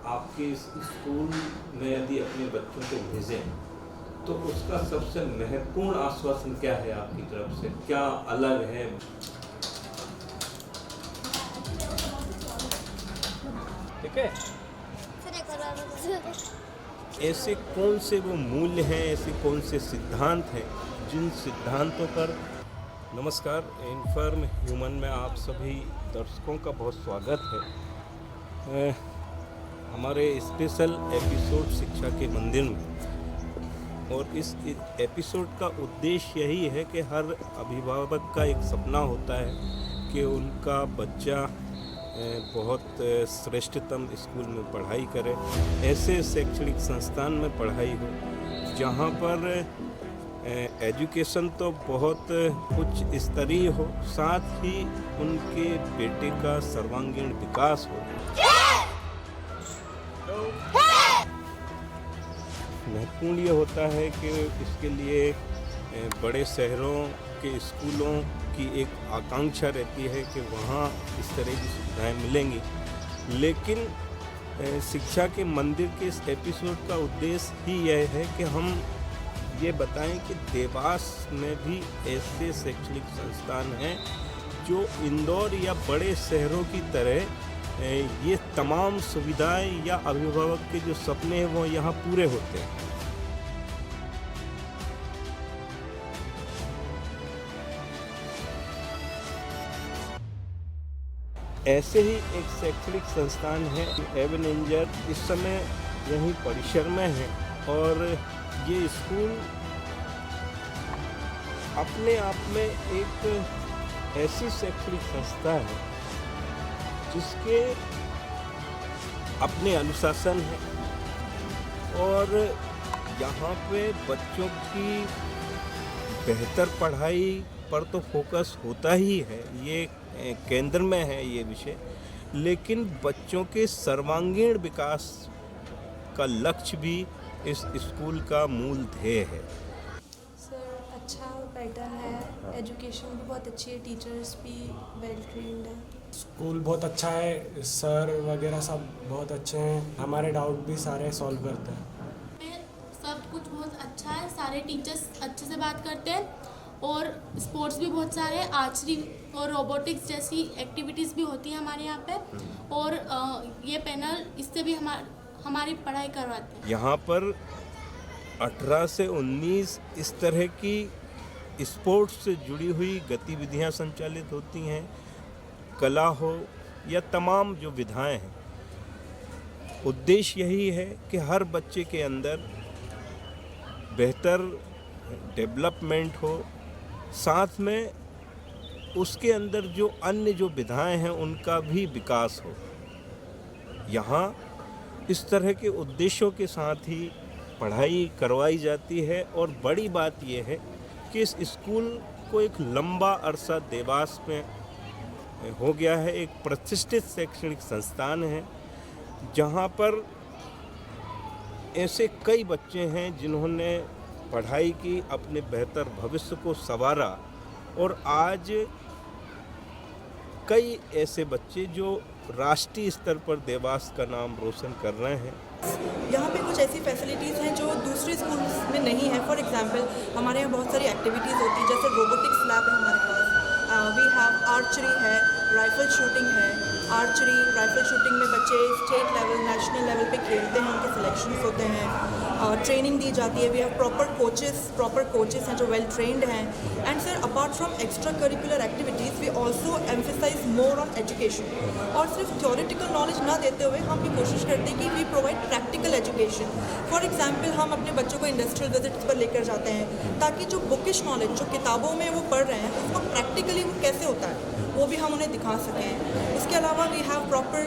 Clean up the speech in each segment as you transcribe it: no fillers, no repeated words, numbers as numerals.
आपके इस स्कूल में यदि अपने बच्चों को भेजें तो उसका सबसे महत्वपूर्ण आश्वासन क्या है आपकी तरफ से, क्या अलग है? ठीक है। ऐसे कौन से वो मूल्य हैं, ऐसे कौन से सिद्धांत हैं जिन सिद्धांतों पर। नमस्कार, इन्फॉर्म ह्यूमन में आप सभी दर्शकों का बहुत स्वागत है। हमारे स्पेशल एपिसोड शिक्षा के मंदिर में, और इस एपिसोड का उद्देश्य यही है कि हर अभिभावक का एक सपना होता है कि उनका बच्चा बहुत श्रेष्ठतम स्कूल में पढ़ाई करे, ऐसे शैक्षणिक संस्थान में पढ़ाई हो जहाँ पर एजुकेशन तो बहुत उच्च स्तरीय हो, साथ ही उनके बेटे का सर्वांगीण विकास हो। महत्वपूर्ण ये होता है कि इसके लिए बड़े शहरों के स्कूलों की एक आकांक्षा रहती है कि वहाँ इस तरह की सुविधाएं मिलेंगी, लेकिन शिक्षा के मंदिर के इस एपिसोड का उद्देश्य ही यह है कि हम ये बताएं कि देवास में भी ऐसे शैक्षणिक संस्थान हैं जो इंदौर या बड़े शहरों की तरह ये तमाम सुविधाएं या अभिभावक के जो सपने हैं वो यहाँ पूरे होते हैं। ऐसे ही एक शैक्षणिक संस्थान है एवेंजर, इस समय यहीं परिसर में है, और ये स्कूल अपने आप में एक ऐसी शैक्षणिक संस्था है जिसके अपने अनुशासन है, और यहाँ पे बच्चों की बेहतर पढ़ाई पर तो फोकस होता ही है, ये केंद्र में है ये विषय, लेकिन बच्चों के सर्वांगीण विकास का लक्ष्य भी इस स्कूल का मूल ध्येय है। सर, अच्छा पैटर्न है, एजुकेशन भी बहुत अच्छी है, टीचर्स भी वेल ट्रेन्ड है। स्कूल बहुत अच्छा है, सर वगैरह सब बहुत अच्छे हैं, हमारे डाउट भी सारे सॉल्व करते हैं। सब कुछ बहुत अच्छा है, सारे टीचर्स अच्छे से बात करते हैं, और स्पोर्ट्स भी बहुत सारे हैं, आर्चरी और रोबोटिक्स जैसी एक्टिविटीज़ भी होती हैं हमारे यहाँ पे, और ये पैनल इससे भी हमारी पढ़ाई करवाते हैं। यहाँ पर 18 से 19 इस तरह की स्पोर्ट्स से जुड़ी हुई गतिविधियाँ संचालित होती हैं, कला हो या तमाम जो विधाएं हैं। उद्देश्य यही है कि हर बच्चे के अंदर बेहतर डेवलपमेंट हो, साथ में उसके अंदर जो अन्य जो विधाएं हैं उनका भी विकास हो। यहाँ इस तरह के उद्देश्यों के साथ ही पढ़ाई करवाई जाती है, और बड़ी बात यह है कि इस स्कूल को एक लंबा अरसा देवास में हो गया है, एक प्रतिष्ठित शैक्षणिक संस्थान है जहाँ पर ऐसे कई बच्चे हैं जिन्होंने पढ़ाई की, अपने बेहतर भविष्य को संवारा, और आज कई ऐसे बच्चे जो राष्ट्रीय स्तर पर देवास का नाम रोशन कर रहे हैं। यहाँ पे कुछ ऐसी फैसिलिटीज़ हैं जो दूसरे स्कूल में नहीं है। फॉर एग्जांपल, हमारे यहाँ बहुत सारी एक्टिविटीज़ होती हैं, जैसे रोबोटिक्स लैब है हमारे पास, वी हैव आर्चरी है, राइफल शूटिंग है। आर्चरी राइफल शूटिंग में बच्चे स्टेट लेवल, नेशनल लेवल पे खेलते हैं, उनके सिलेक्शंस होते हैं, ट्रेनिंग दी जाती है। वी हैव प्रॉपर कोचेस हैं जो वेल ट्रेंड हैं। And sir, apart from extra curricular activities we also emphasise more on education, और सिर्फ थ्योरेटिकल नॉलेज ना देते हुए हम भी कोशिश करते हैं कि we provide practical education. For example, हम अपने बच्चों को इंडस्ट्रियल विजिट्स पर लेकर जाते हैं ताकि जो बुकिश नॉलेज जो किताबों में वो पढ़ रहे हैं उसको प्रैक्टिकली वो कैसे होता है वो भी हम उन्हें दिखा सकें। उसके अलावा we have proper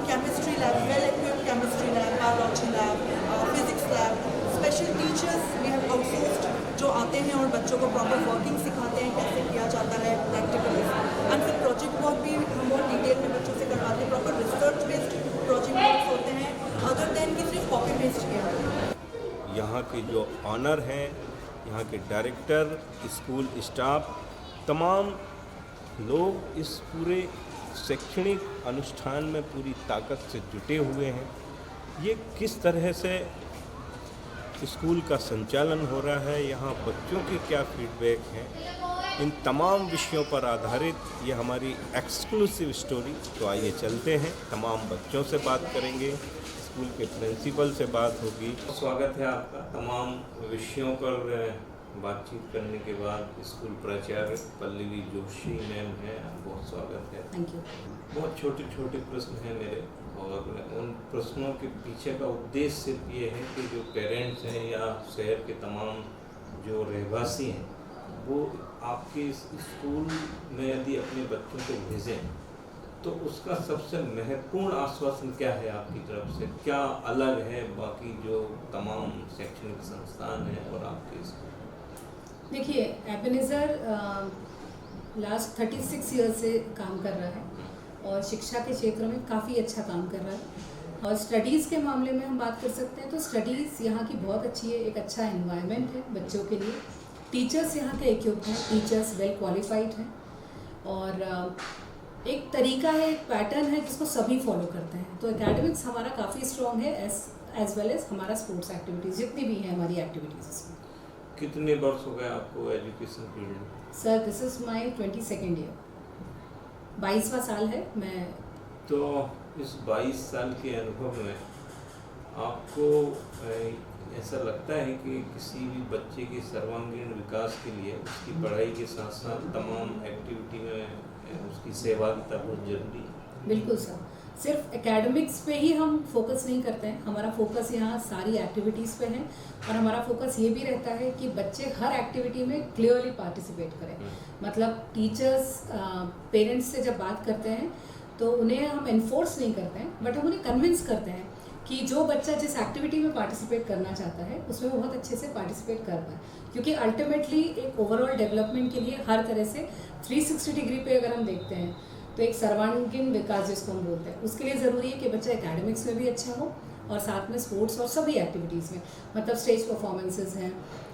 chemistry lab, well equipped chemistry lab, biology lab, physics lab, special teachers we have outsourced जो आते हैं और बच्चों को प्रॉपर वर्किंग सिखाते हैं, कैसे किया जाता है प्रैक्टिकली। एंड फिर प्रोजेक्ट वर्क भी हम बहुत डिटेल में बच्चों से करवाते हैं, proper research based project work होते हैं, अदर देन कि सिर्फ कॉपी पेस्ट किया। यहाँ के जो ऑनर हैं, यहाँ के डायरेक्टर, स्कूल स्टाफ, तमाम लोग इस पूरे शैक्षणिक अनुष्ठान में पूरी ताकत से जुटे हुए हैं। ये किस तरह से स्कूल का संचालन हो रहा है, यहाँ बच्चों की क्या फीडबैक है, इन तमाम विषयों पर आधारित ये हमारी एक्सक्लूसिव स्टोरी। तो आइए चलते हैं, तमाम बच्चों से बात करेंगे, स्कूल के प्रिंसिपल से बात होगी। स्वागत है आपका। तमाम विषयों पर बातचीत करने के बाद स्कूल प्राचार्य पल्लवी जोशी मैम है, बहुत स्वागत है। Thank you. बहुत छोटे छोटे प्रश्न हैं मेरे, और उन प्रश्नों के पीछे का उद्देश्य सिर्फ ये है कि जो पेरेंट्स हैं या शहर के तमाम जो रहवासी हैं वो आपके इस स्कूल में यदि अपने बच्चों को भेजें तो उसका सबसे महत्वपूर्ण आश्वासन क्या है आपकी तरफ से, क्या अलग है बाकी जो तमाम शैक्षणिक संस्थान हैं और आपके स्कूल? देखिए, एबेनेज़र लास्ट 36 ईयर्स से काम कर रहा है और शिक्षा के क्षेत्र में काफ़ी अच्छा काम कर रहा है। और स्टडीज़ के मामले में हम बात कर सकते हैं तो स्टडीज़ यहाँ की बहुत अच्छी है, एक अच्छा एनवायरनमेंट है बच्चों के लिए। टीचर्स यहाँ के इक्विप्ड हैं, टीचर्स वेल क्वालिफाइड हैं, और एक तरीका है, एक पैटर्न है जिसको सभी फॉलो करते हैं। तो एकेडमिक्स हमारा काफ़ी स्ट्रॉन्ग है, एज वेल एज हमारा स्पोर्ट्स एक्टिविटीज़ जितनी भी हैं हमारी एक्टिविटीज़ इसमें। कितने वर्ष हो गए आपको एजुकेशन फील्ड में? Sir, this is my 22nd year, 22वां साल है मैं। तो इस 22 साल के अनुभव में आपको ऐसा लगता है कि किसी भी बच्चे के सर्वांगीण विकास के लिए उसकी पढ़ाई के साथ साथ तमाम एक्टिविटी में उसकी सहभागिता बहुत जरूरी है? बिल्कुल सर, सिर्फ एकेडमिक्स पे ही हम फोकस नहीं करते हैं, हमारा फोकस यहाँ सारी एक्टिविटीज़ पे है। और हमारा फोकस ये भी रहता है कि बच्चे हर एक्टिविटी में क्लियरली पार्टिसिपेट करें। मतलब टीचर्स पेरेंट्स से जब बात करते हैं तो उन्हें हम इन्फोर्स नहीं करते हैं, बट हम उन्हें कन्विंस करते हैं कि जो बच्चा जिस एक्टिविटी में पार्टिसिपेट करना चाहता है उसमें वो बहुत अच्छे से पार्टिसिपेट कर पाए। क्योंकि अल्टीमेटली एक ओवरऑल डेवलपमेंट के लिए हर तरह से 360 डिग्री पे अगर हम देखते हैं तो एक सर्वांगीण विकास जिसको हम बोलते हैं, उसके लिए ज़रूरी है कि बच्चा एकेडमिक्स में भी अच्छा हो और साथ में स्पोर्ट्स और सभी एक्टिविटीज़ में, मतलब स्टेज परफॉर्मेंसेज हैं,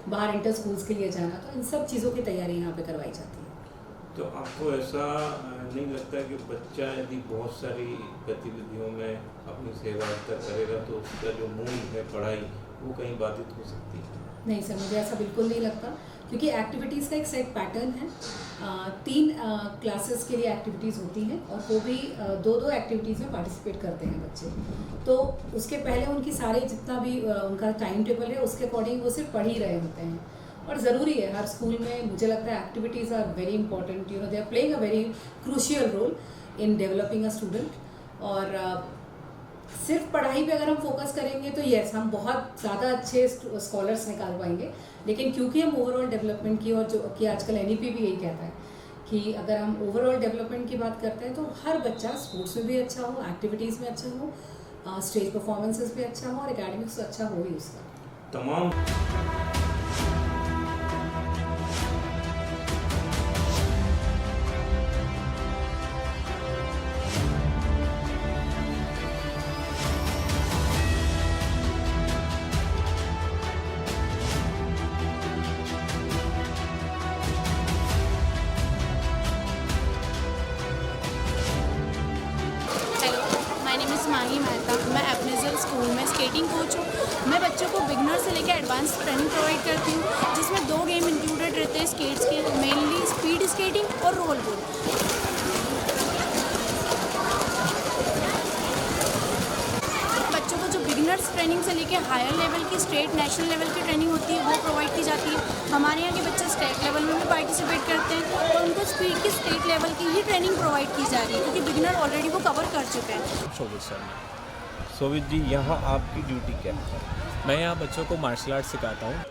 बाहर इंटर स्कूल्स के लिए जाना, तो इन सब चीज़ों की तैयारी यहाँ पे करवाई जाती है। तो आपको ऐसा नहीं लगता कि बच्चा यदि बहुत सारी गतिविधियों में अपनी सहभागिता करेगा तो उसका जो मूल है पढ़ाई वो कहीं बाधित हो सकती है? नहीं सर, मुझे ऐसा बिल्कुल नहीं लगता, क्योंकि एक्टिविटीज़ का एक सेट पैटर्न है। 3 क्लासेस के लिए एक्टिविटीज़ होती हैं और वो भी 2-2 एक्टिविटीज़ में पार्टिसिपेट करते हैं बच्चे। तो उसके पहले उनकी सारे जितना भी उनका टाइम टेबल है उसके अकॉर्डिंग वो सिर्फ पढ़ ही रहे होते हैं। और ज़रूरी है हर स्कूल में, मुझे लगता है activities are very important, you know, they are playing a very crucial role in developing a student. और सिर्फ पढ़ाई पे अगर हम फोकस करेंगे तो यस, हम बहुत ज़्यादा अच्छे स्कॉलर्स निकाल पाएंगे, लेकिन क्योंकि हम ओवरऑल डेवलपमेंट की, और जो कि आजकल NEP भी यही कहता है कि अगर हम ओवरऑल डेवलपमेंट की बात करते हैं तो हर बच्चा स्पोर्ट्स में भी अच्छा हो, एक्टिविटीज़ में अच्छा हो, स्टेज परफॉर्मेंसेस भी अच्छा हो और एकेडमिक्स अच्छा हो ही उसका। तमाम मैं एबेनेज़र स्कूल में स्केटिंग कोच हूँ। मैं बच्चों को बिगनर से लेकर एडवांस ट्रेनिंग प्रोवाइड करती हूँ, जिसमें 2 गेम इंक्लूडेड रहते हैं स्केट्स के, मेनली स्पीड स्केटिंग और रोल बॉल। बच्चों को जो बिगनर्स ट्रेनिंग से लेकर हायर लेवल की, स्टेट नेशनल लेवल की ट्रेनिंग होती है वो प्रोवाइड की जाती है। हमारे यहाँ के बच्चे स्टेट लेवल में भी पार्टिसिपेट करते हैं और उनको स्पीड की स्टेट लेवल की ही ट्रेनिंग प्रोवाइड की जा रही है, क्योंकि बिगनर ऑलरेडी वो कवर कर चुके हैं। सोवित जी, यहाँ आपकी ड्यूटी क्या है? मैं यहाँ बच्चों को मार्शल आर्ट सिखाता हूँ।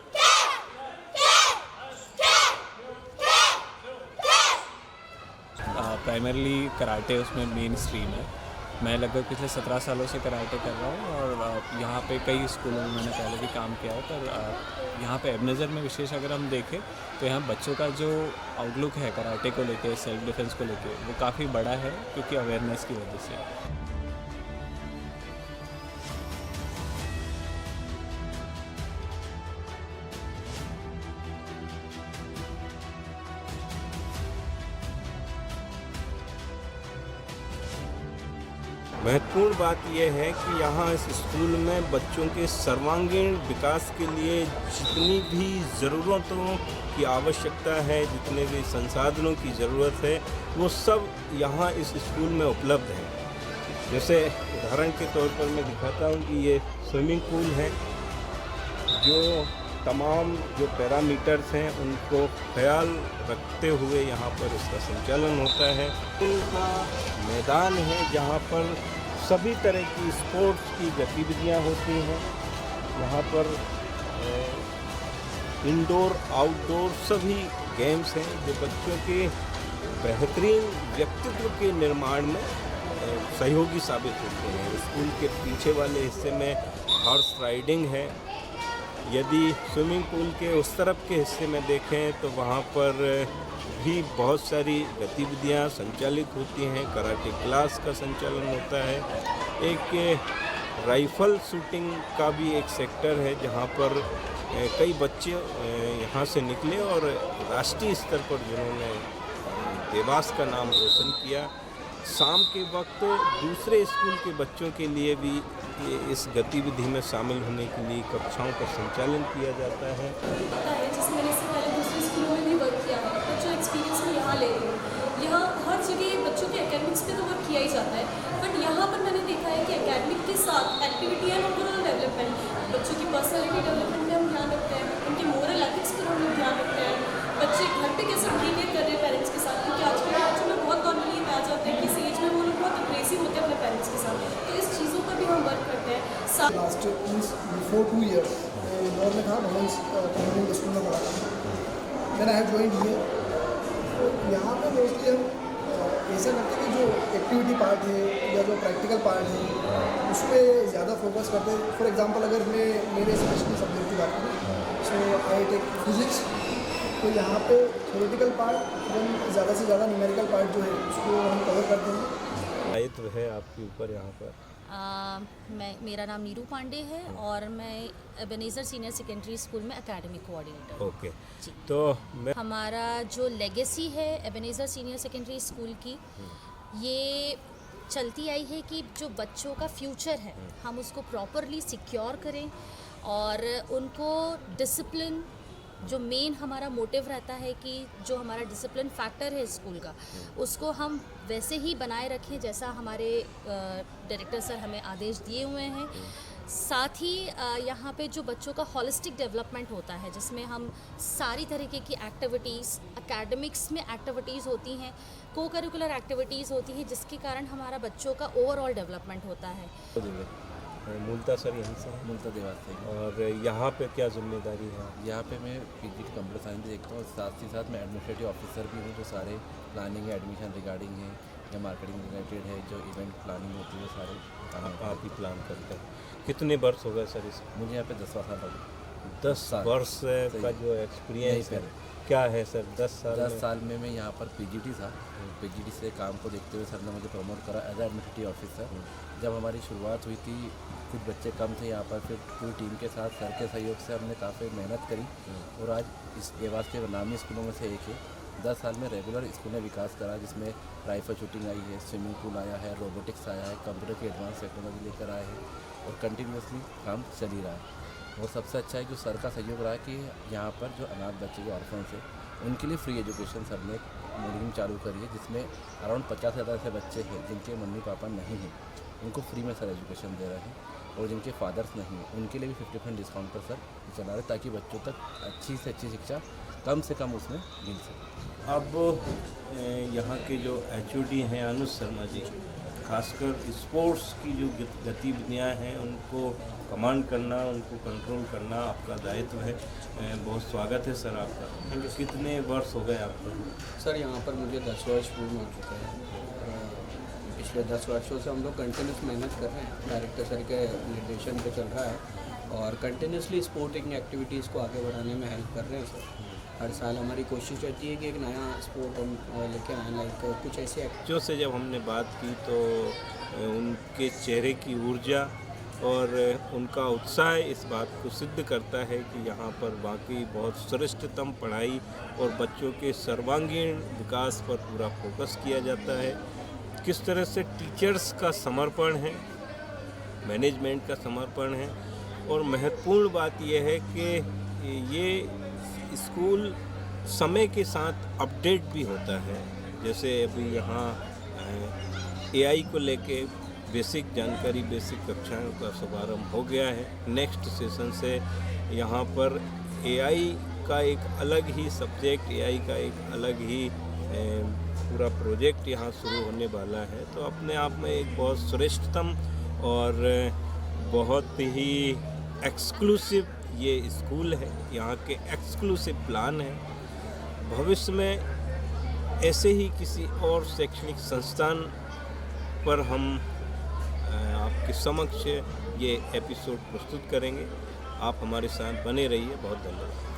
प्राइमरली कराटे उसमें मेन स्ट्रीम है। मैं लगभग पिछले 17 सालों से कराटे कर रहा हूँ और यहाँ पे कई स्कूलों में मैंने पहले भी काम किया है। पर यहाँ पे एबेनेज़र में विशेष अगर हम देखें तो यहाँ बच्चों का जो आउटलुक है कराटे को लेके, सेल्फ डिफेंस को लेके, वो काफ़ी बड़ा है क्योंकि अवेयरनेस की वजह से। महत्वपूर्ण बात यह है कि यहाँ इस स्कूल में बच्चों के सर्वांगीण विकास के लिए जितनी भी ज़रूरतों की आवश्यकता है, जितने भी संसाधनों की ज़रूरत है, वो सब यहाँ इस स्कूल में उपलब्ध है। जैसे उदाहरण के तौर पर मैं दिखाता हूँ कि ये स्विमिंग पूल है, जो तमाम जो पैरामीटर्स हैं उनको ख्याल रखते हुए यहाँ पर इसका संचालन होता है। स्कूल का मैदान है जहाँ पर सभी तरह की स्पोर्ट्स की गतिविधियाँ होती हैं। यहाँ पर इंडोर आउटडोर सभी गेम्स हैं जो बच्चों के बेहतरीन व्यक्तित्व के निर्माण में सहयोगी साबित होते हैं। स्कूल के पीछे वाले हिस्से में हॉर्स राइडिंग है। यदि स्विमिंग पूल के उस तरफ के हिस्से में देखें तो वहाँ पर भी बहुत सारी गतिविधियाँ संचालित होती हैं। कराटे क्लास का संचालन होता है। एक राइफ़ल शूटिंग का भी एक सेक्टर है जहाँ पर कई बच्चे यहाँ से निकले और राष्ट्रीय स्तर पर जिन्होंने देवास का नाम रोशन किया। शाम के वक्त दूसरे स्कूल के बच्चों के लिए भी इस गतिविधि में शामिल होने के लिए कक्षाओं का संचालन किया जाता है। जैसे मैंने इससे पहले दूसरे स्कूलों में भी वर्क किया है, तो जो एक्सपीरियंस मैं यहाँ ले रही हूँ, यहाँ हर जगह बच्चों के एकेडमिक्स पे तो वर्क किया ही जाता है, बट यहाँ पर मैंने देखा है कि एकेडमिक के साथ एक्टिविटी एंड ओवरऑल डेवलपमेंट, बच्चों की पर्सनैलिटी डेवलपमेंट में हम ध्यान रखते हैं, उनके मोरल एथिक्स पर हम ध्यान रखते हैं, बच्चे घर पे कैसे बिहेवियर कर रहे हैं पेरेंट्स के साथ, क्योंकि आजकल के बच्चों में बहुत नॉर्मली आ जाते हैं कि इस एज में वो लोग बहुत अग्रेसिव होते हैं अपने पेरेंट्स के साथ, तो इस चीज़ों पर भी हम वर्क करते हैं। Last means before 2 years Indore में था, वुमेंस कम्युनिटी स्कूल में पढ़ा था। मैंने आई ज्वाइन हियर। तो यहाँ पे मोस्टली हम ऐसा करते हैं कि जो एक्टिविटी पार्ट है या जो प्रैक्टिकल पार्ट है उस पर ज़्यादा फोकस करते हैं। फॉर एग्जांपल अगर मैं मेरे स्पेशल सब्जेक्ट की बात करूँ, सो आई टेक फिजिक्स, तो यहाँ पे थ्योरेटिकल पार्ट हम ज़्यादा से ज़्यादा न्यूमेरिकल पार्ट जो है उसको हम कवर करते हैं। दायित्व है आपके ऊपर यहाँ पर? मेरा नाम नीरू पांडे है और मैं एबेनेज़र सीनियर सेकेंडरी स्कूल में एकेडमिक कोऑर्डिनेटर। ओके जी। तो मैं हमारा जो लेगेसी है एबेनेज़र सीनियर सेकेंडरी स्कूल की, ये चलती आई है कि जो बच्चों का फ्यूचर है हम उसको प्रॉपरली सिक्योर करें और उनको डिसिप्लिन, जो मेन हमारा मोटिव रहता है कि जो हमारा डिसिप्लिन फैक्टर है स्कूल का, उसको हम वैसे ही बनाए रखें जैसा हमारे डायरेक्टर सर हमें आदेश दिए हुए हैं। साथ ही यहाँ पे जो बच्चों का हॉलिस्टिक डेवलपमेंट होता है, जिसमें हम सारी तरीके की एक्टिविटीज़, एकेडमिक्स में एक्टिविटीज़ होती हैं, को करिकुलर एक्टिविटीज़ होती हैं, जिसके कारण हमारा बच्चों का ओवरऑल डेवलपमेंट होता है। मूलता सर यहीं से है? मूलता देवास से। और यहाँ पे क्या जिम्मेदारी है? यहाँ पे मैं पीजीटी कंप्यूटर साइंस देखता हूँ और साथ ही साथ मैं एडमिनिस्ट्रेटिव ऑफिसर भी हूँ, जो सारे प्लानिंग है, एडमिशन रिगार्डिंग है या मार्केटिंग रिलेटेड है, जो इवेंट प्लानिंग होती है, सारे आप ही प्लान करते हैं। कितने वर्ष हो गए सर इस? मुझे यहाँ पे 10 साल हो गए। 10 वर्ष का जो एक्सपीरियंस है क्या है सर? 10 साल में मैं यहाँ पर पीजीटी था। पीजीटी से काम को देखते हुए सर ने मुझे प्रमोट करा एज एडमिनिस्ट्रेटिव ऑफिसर। जब हमारी शुरुआत हुई थी, कुछ बच्चे कम थे यहाँ पर, फिर पूरी टीम के साथ सर के सहयोग से हमने काफ़ी मेहनत करी और आज इस देवास के नामी स्कूलों में से एक है। 10 साल में रेगुलर स्कूल ने विकास करा, जिसमें राइफल शूटिंग आई है, स्विमिंग पूल आया है, रोबोटिक्स आया है, कंप्यूटर की एडवांस टेक्नोलॉजी लेकर आए हैं और कंटिन्यूसली काम चल ही रहा है। और सबसे अच्छा है जो सर का सहयोग रहा है कि यहाँ पर जो अनाथ बच्चे, जो ऑर्फन्स हैं, उनके लिए फ्री एजुकेशन सर ने मुहिम चालू करी है, जिसमें अराउंड 50 से ज़्यादा ऐसे बच्चे हैं जिनके मम्मी पापा नहीं हैं, उनको फ्री में सर एजुकेशन दे रहे हैं। और जिनके फादर्स नहीं हैं उनके लिए भी 50% डिस्काउंट पर सर चला रहे, ताकि बच्चों तक अच्छी से अच्छी शिक्षा कम से कम उसमें मिल सके। अब यहाँ के जो HOD हैं अनुज शर्मा जी, खासकर स्पोर्ट्स की जो गतिविधियाँ हैं उनको कमांड करना, उनको कंट्रोल करना आपका दायित्व है। बहुत स्वागत है सर आपका। कितने वर्ष हो गए आपको? सर यहाँ पर मुझे 10 वर्ष पूर्ण हो चुके हैं। पिछले 10 वर्षों से हम लोग कंटिन्यूस मेहनत कर रहे हैं, डायरेक्टर सर के निर्देशन पे चल रहा है और कंटिन्यूसली स्पोर्टिंग एक्टिविटीज़ को आगे बढ़ाने में हेल्प कर रहे हैं सर। हर साल हमारी कोशिश रहती है कि एक नया स्पोर्ट हम लेके आए, लाइक कुछ ऐसे बच्चों से जब हमने बात की तो उनके चेहरे की ऊर्जा और उनका उत्साह इस बात को सिद्ध करता है कि यहाँ पर वाकई बहुत श्रेष्ठतम पढ़ाई और बच्चों के सर्वांगीण विकास पर पूरा फोकस किया जाता है। किस तरह से टीचर्स का समर्पण है, मैनेजमेंट का समर्पण है। और महत्वपूर्ण बात यह है कि ये स्कूल समय के साथ अपडेट भी होता है। जैसे अभी यहाँ AI को लेके बेसिक जानकारी, बेसिक कक्षाओं का शुभारंभ हो गया है। नेक्स्ट सेशन से यहाँ पर AI का एक अलग ही सब्जेक्ट, AI का एक अलग ही पूरा प्रोजेक्ट यहाँ शुरू होने वाला है। तो अपने आप में एक बहुत श्रेष्ठतम और बहुत ही एक्सक्लूसिव ये स्कूल है, यहाँ के एक्सक्लूसिव प्लान है। भविष्य में ऐसे ही किसी और शैक्षणिक संस्थान पर हम आपके समक्ष ये एपिसोड प्रस्तुत करेंगे। आप हमारे साथ बने रहिए। बहुत धन्यवाद।